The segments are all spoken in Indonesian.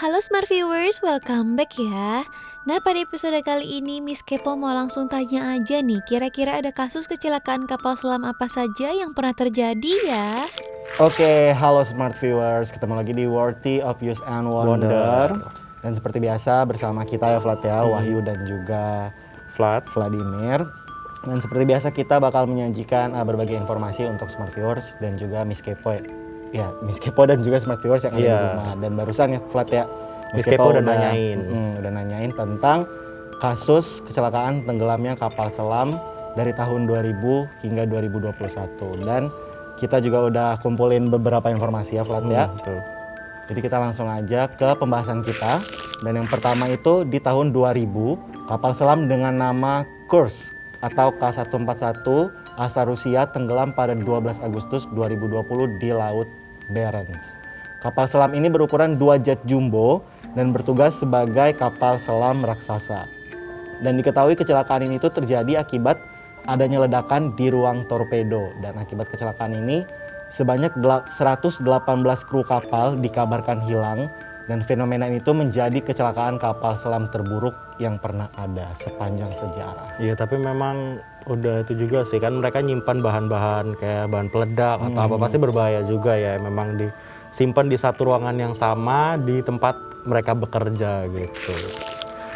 Halo Smart Viewers, welcome back ya. Nah, pada episode kali ini Miss Kepo mau langsung tanya aja nih, kira-kira ada kasus kecelakaan kapal selam apa saja yang pernah terjadi ya? Oke, halo Smart Viewers, ketemu lagi di Worthy of Use and Wonder. Dan seperti biasa bersama kita ya Vlad ya, Wahyu dan juga Vladimir. Dan seperti biasa kita bakal menyajikan berbagai informasi untuk Smart Viewers dan juga Miss Kepo ya. Miss Kepo dan juga Smart Viewers yang ada di rumah. Dan barusan ya Vlad ya, Miss Kepo udah nanyain tentang kasus kecelakaan tenggelamnya kapal selam dari tahun 2000 hingga 2021. Dan kita juga udah kumpulin beberapa informasi ya Vlad ya. Betul. Jadi kita langsung aja ke pembahasan kita. Dan yang pertama itu di tahun 2000, kapal selam dengan nama Kursk atau K141 asal Rusia tenggelam pada 12 Agustus 2020 di Laut Barents. Kapal selam ini berukuran 2 jet jumbo dan bertugas sebagai kapal selam raksasa. Dan diketahui kecelakaan ini itu terjadi akibat adanya ledakan di ruang torpedo, dan akibat kecelakaan ini sebanyak 118 kru kapal dikabarkan hilang, dan fenomena itu menjadi kecelakaan kapal selam terburuk yang pernah ada sepanjang sejarah. Iya, tapi memang udah itu juga sih kan, mereka nyimpan bahan-bahan kayak bahan peledak atau apa, pasti berbahaya juga ya. Memang disimpan di satu ruangan yang sama di tempat mereka bekerja gitu.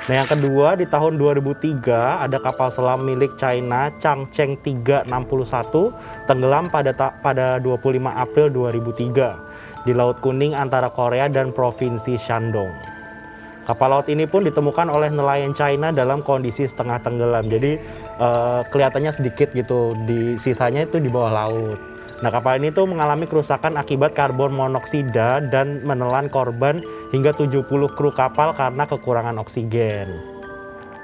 Nah, yang kedua di tahun 2003 ada kapal selam milik China Changcheng 361 tenggelam pada 25 April 2003 di Laut Kuning antara Korea dan Provinsi Shandong. Kapal laut ini pun ditemukan oleh nelayan China dalam kondisi setengah tenggelam. Jadi kelihatannya sedikit gitu, di sisanya itu di bawah laut. Nah, kapal ini tuh mengalami kerusakan akibat karbon monoksida dan menelan korban hingga 70 kru kapal karena kekurangan oksigen.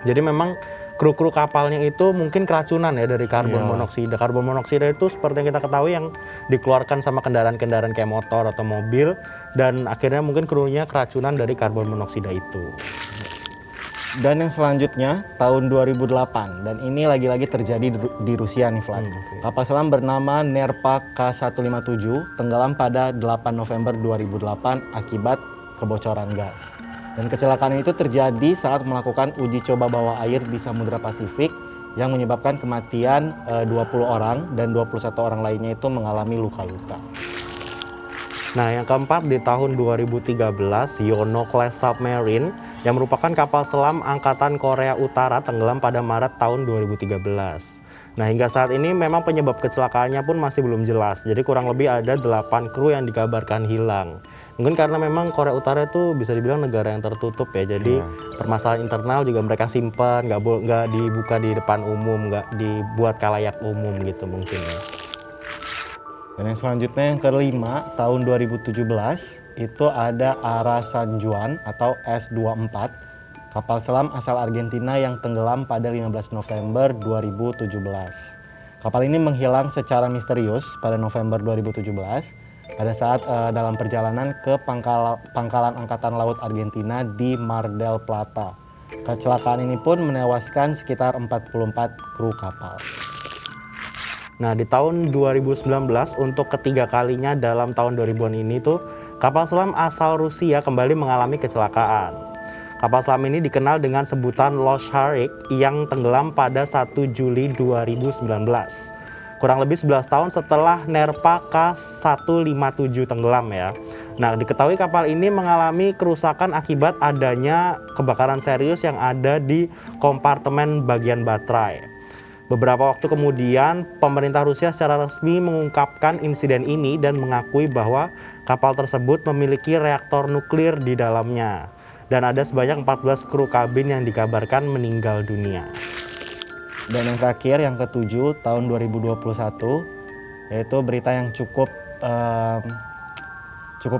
Jadi memang kru-kru kapalnya itu mungkin keracunan ya dari karbon monoksida. Karbon monoksida itu seperti yang kita ketahui yang dikeluarkan sama kendaraan-kendaraan kayak motor atau mobil, dan akhirnya mungkin krunya keracunan dari karbon monoksida itu. Dan yang selanjutnya tahun 2008, dan ini lagi-lagi terjadi di Rusia nih Vlad. Kapal selam bernama Nerpa K157 tenggelam pada 8 November 2008 akibat kebocoran gas. Dan kecelakaan itu terjadi saat melakukan uji coba bawah air di Samudra Pasifik yang menyebabkan kematian 20 orang dan 21 orang lainnya itu mengalami luka-luka. Nah, yang keempat di tahun 2013, Yono Class Submarine yang merupakan kapal selam Angkatan Korea Utara tenggelam pada Maret tahun 2013. Nah, hingga saat ini memang penyebab kecelakaannya pun masih belum jelas. Jadi kurang lebih ada 8 kru yang dikabarkan hilang. Mungkin karena memang Korea Utara itu bisa dibilang negara yang tertutup ya. Jadi permasalahan internal juga mereka simpan, nggak dibuka di depan umum, nggak dibuat kalayak umum gitu mungkin ya. Dan yang selanjutnya yang kelima, tahun 2017 itu ada Ara Sanjuan atau S24, kapal selam asal Argentina yang tenggelam pada 15 November 2017. Kapal ini menghilang secara misterius pada November 2017 pada saat dalam perjalanan ke pangkalan Angkatan Laut Argentina di Mar del Plata. Kecelakaan ini pun menewaskan sekitar 44 kru kapal. Nah, di tahun 2019 untuk ketiga kalinya dalam tahun 2000-an ini tuh kapal selam asal Rusia kembali mengalami kecelakaan. Kapal selam ini dikenal dengan sebutan Losharik yang tenggelam pada 1 Juli 2019. Kurang lebih 11 tahun setelah Nerpa K157 tenggelam ya. Nah, diketahui kapal ini mengalami kerusakan akibat adanya kebakaran serius yang ada di kompartemen bagian baterai. Beberapa waktu kemudian, pemerintah Rusia secara resmi mengungkapkan insiden ini dan mengakui bahwa kapal tersebut memiliki reaktor nuklir di dalamnya. Dan ada sebanyak 14 kru kabin yang dikabarkan meninggal dunia. Dan yang terakhir, yang ketujuh, tahun 2021, yaitu berita yang cukup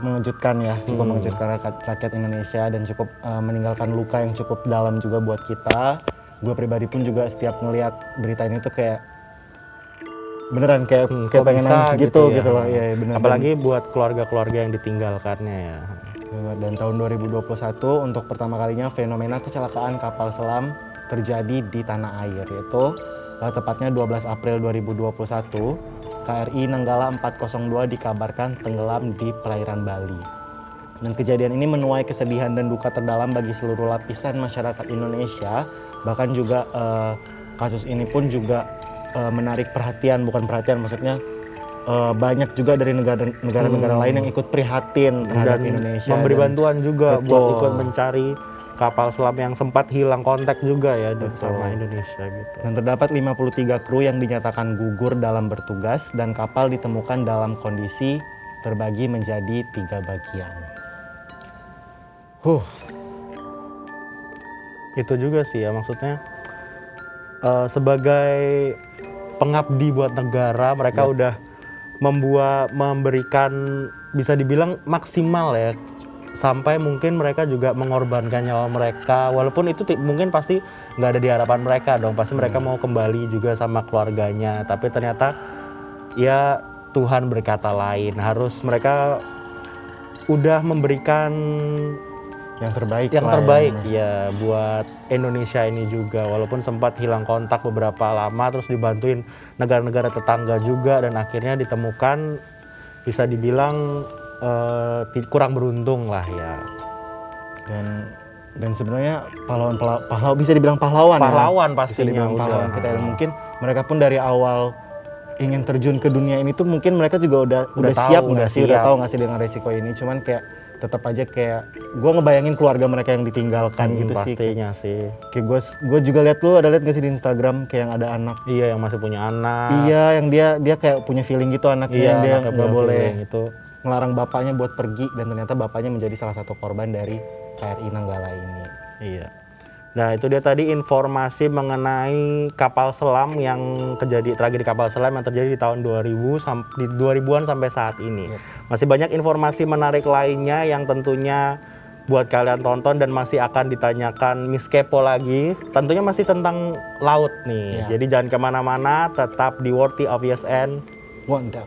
mengejutkan ya, cukup mengejutkan rakyat Indonesia dan cukup meninggalkan luka yang cukup dalam juga buat kita. Gue pribadi pun juga setiap ngelihat berita ini tuh kayak beneran kayak pengen nangis gitu loh. Ya, bener. Apalagi buat keluarga-keluarga yang ditinggalkannya ya. Dan tahun 2021 untuk pertama kalinya fenomena kecelakaan kapal selam terjadi di tanah air, yaitu tepatnya 12 April 2021 KRI Nanggala 402 dikabarkan tenggelam di perairan Bali. Dan kejadian ini menuai kesedihan dan duka terdalam bagi seluruh lapisan masyarakat Indonesia. Bahkan juga kasus ini pun juga menarik perhatian, bukan perhatian maksudnya banyak juga dari negara-negara lain yang ikut prihatin terhadap Dan Indonesia. memberi bantuan juga buat Betul. ikut mencari kapal selam yang sempat hilang kontak juga ya sama Betul. Indonesia gitu. Dan terdapat 53 kru yang dinyatakan gugur dalam bertugas dan kapal ditemukan dalam kondisi terbagi menjadi 3 bagian. Itu juga sih ya maksudnya sebagai pengabdi buat negara mereka udah memberikan bisa dibilang maksimal ya, sampai mungkin mereka juga mengorbankan nyawa mereka walaupun itu mungkin pasti nggak ada di harapan mereka dong, pasti mereka mau kembali juga sama keluarganya, tapi ternyata ya Tuhan berkata lain, harus mereka udah memberikan Yang terbaik ya buat Indonesia ini juga, walaupun sempat hilang kontak beberapa lama terus dibantuin negara-negara tetangga juga dan akhirnya ditemukan, bisa dibilang kurang beruntung lah ya. Dan sebenarnya pahlawan bisa dibilang pahlawan ya. Pastinya Bisa dibilang pahlawan kita, dan mungkin mereka pun dari awal ingin terjun ke dunia ini tuh mungkin mereka juga udah siap nggak sih, udah tahu nggak sih dengan resiko ini, cuman kayak tetap aja kayak gue ngebayangin keluarga mereka yang ditinggalkan gitu sih. Pastinya sih. Kayak gue juga lihat, lu ada lihat gak sih di Instagram kayak yang ada anak? Iya, yang masih punya anak. Iya, yang dia kayak punya feeling gitu anaknya, yang dia nggak boleh itu ngelarang bapaknya buat pergi, dan ternyata bapaknya menjadi salah satu korban dari KRI Nanggala ini. Iya. Nah itu dia tadi informasi mengenai kapal selam yang tragedi kapal selam yang terjadi di tahun 2000-an sampai saat ini. Masih banyak informasi menarik lainnya yang tentunya buat kalian tonton dan masih akan ditanyakan Miss Kepo lagi. Tentunya masih tentang laut nih. Jadi jangan kemana-mana, tetap di Worthy of Yes and Wonder.